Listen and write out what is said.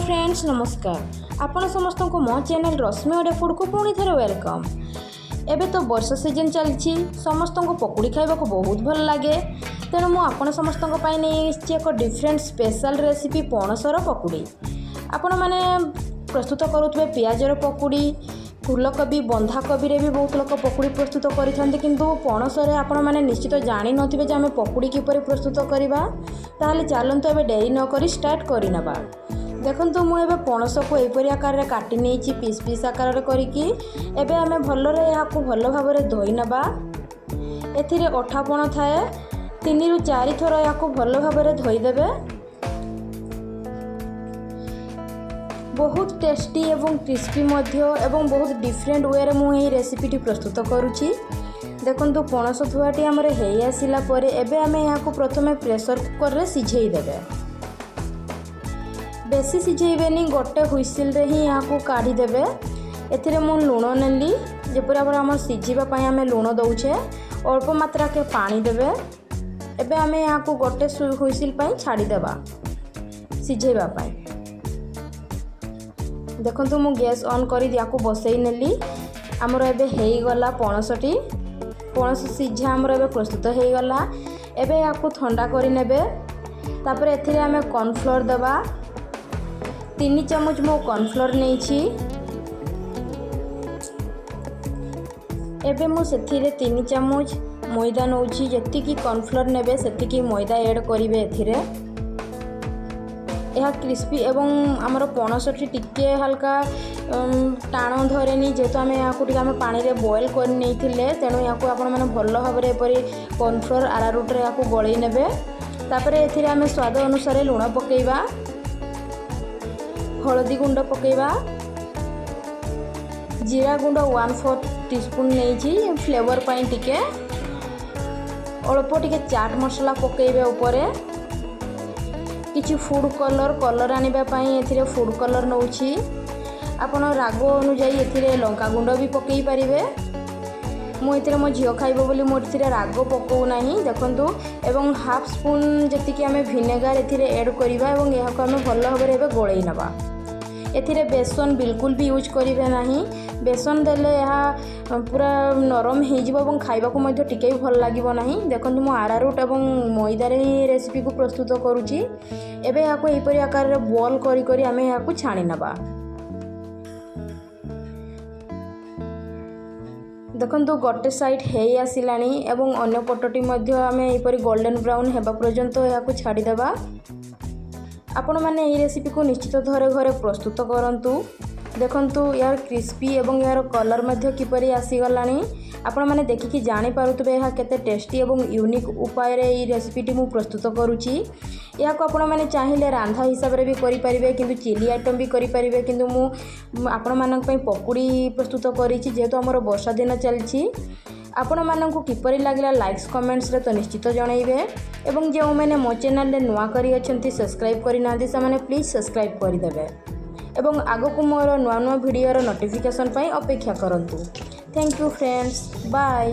Friends नमस्कार आपण समस्त को मो चैनल रश्मि ओडिया फूड को पुणी थे वेलकम। एबे तो वर्षा सीजन चलती समस्त को पकुड़ी खाइबा को बहुत भल लगे तेणु मुझे समस्त नहीं एक डिफरेंट स्पेशल रेसिपी पणसर पकुड़ी आपण मैंने प्रस्तुत करुवे पियाजर पकुड़ी फूलकोबी बंधाकोबी भी बहुत लोग पकुड़ी प्रस्तुत करते किंतु पणसरे आपण मैंने निश्चित जानी नथिबे जे आमे पकुड़ी किपरि प्रस्तुत करबा ताहले चलंतु एबे देरी न करी स्टार्ट करि नबा। देखंतु मु एबे पणस को एपरि आकार रे काटि नेछि पीस पीस आकार रे करिकि एबे आमे भल्लो रे याकू भल्लो भाव रे धोई नबा। एथिरे अठापण थाए 3 रु 4 थर याकू भल्लो भाव रे धोई देबे। बहुत टेस्टी एवं क्रिस्पी एवं बहुत डिफरेंट वे रे मुझे रेसिपीटी प्रस्तुत करुच्ची। देखंतु पणस धुआटी आमर हो आसला परे एबे आमे याकू प्रथमे प्रेशर कुकर रे सिझेई देबे। बेसी सिझेइबेनी गोटे हुइसिल रे ही याकू काढ़ी देबे। एथिरे मु लूण नेली जेपरि आम सिझिबा पई आमे लूण दउछे अल्प मात्रा के पानी देबे। एबे आमे याकू गोटे हुइसिल पई छाड़ी देबा सिझेइबा पई। देखंतु मु गैस ऑन करी याकू बसई नेली आमर एबे हेई गला पणसटी पणस सिझा आमर एबे प्रस्तुत हेई गला। एबे याकू ठंडा करी नेबे। तापर एथिरे आमे कॉर्नफ्लोर देबा 3 चम्मच मो कॉर्नफ्लोर नेछि। एबे मु सेथिरे 3 चम्मच मैदा नउछि जति की कॉर्नफ्लोर नेबे सेति की मैदा ऐड करिवे एथिरे। यह क्रिस्पी एवं आमर पणसटी टिके हल्का टाण धरेनी जेहेतु आम यहाँ पानी रे बॉयल कर नहीं तेणु यहाँ आपण मैंने भल भाव में एपरी कॉर्नफ्लोर आरारूट रे यहाँ गलई नेबे। तापर एथिरे आमे स्वाद अनुसार लूण पकेइबा हलदी गुंड पकेइबा जीरा गुंड 1/4 टीस्पून नहीं फ्लेवर पाई टिके अल्प टिके चाट मसला पकेइबे ऊपर किछि फूड कलर आनिबा पई एथिरे फूड कलर नउछि आपण राग अनुसार एथिरे लंका गुंड भी पकई पारिबे। मु एथिरे मो झियो खाइबो बोली मो एथिरे राग पकौ नाही देखंतु एवं हाफ स्पून जति कि आमे विनेगार एथिरे ऐड करिबा एवं एहा को आमे भलो भाबरे एबे गोळेई नबा। एथिरे बेसन बिल्कुल भी यूज करिवे नाही। बेसन देले यहाँ पूरा नरम हो जाए खाइबा को मध्य टिके भी भल लागिबो नाही। देखंतु मो आरारूट एवं मैदा रे ही रेसिपी को प्रस्तुत करूची। एबे यहाँ को एपरि आकार रे बॉल करी करी आमे यहाँ को छाणी नबा। देखंतु गोटे साइड हेई आसिलानी एवं अन्य पटटी मध्य आमे एपरि गोल्डन ब्राउन हेबा पर्यंत यहाँ को छाड़ी देबा। आपण मैंने यही रेसिपी को निश्चित घरे घरे प्रस्तुत करंतु। देखंतु यार क्रिस्पी एवं यार कलर मध्य किपरि आसीगलानी आपण मैंने देखिकी जानी पारुतबे यह केते टेस्टी एवं यूनिक उपाय रे ई रेसिपीटी मु प्रस्तुत करूची। या को आपण मैंने चाहिए रांधा हिसाब रे भी करि परिबे किंतु चिली आइटम भी करि परिबे किंतु मु आपण मानक पई पकुड़ी प्रस्तुत करिछि जेहेतु हमर वर्षा दिन चलछि। आपण मानक किपरि लागला लाइक्स कमेंट्स रे तो निश्चित जनइबे एवं जो मैंने मो चैनल रे नुआ करी अछंती सब्सक्राइब करि नांदी से माने प्लीज सब्सक्राइब करि देबे एवं आगो को मोर नुआ नुआ वीडियो रो नोटिफिकेशन पई अपेक्षा करंतु। Thank you friends bye.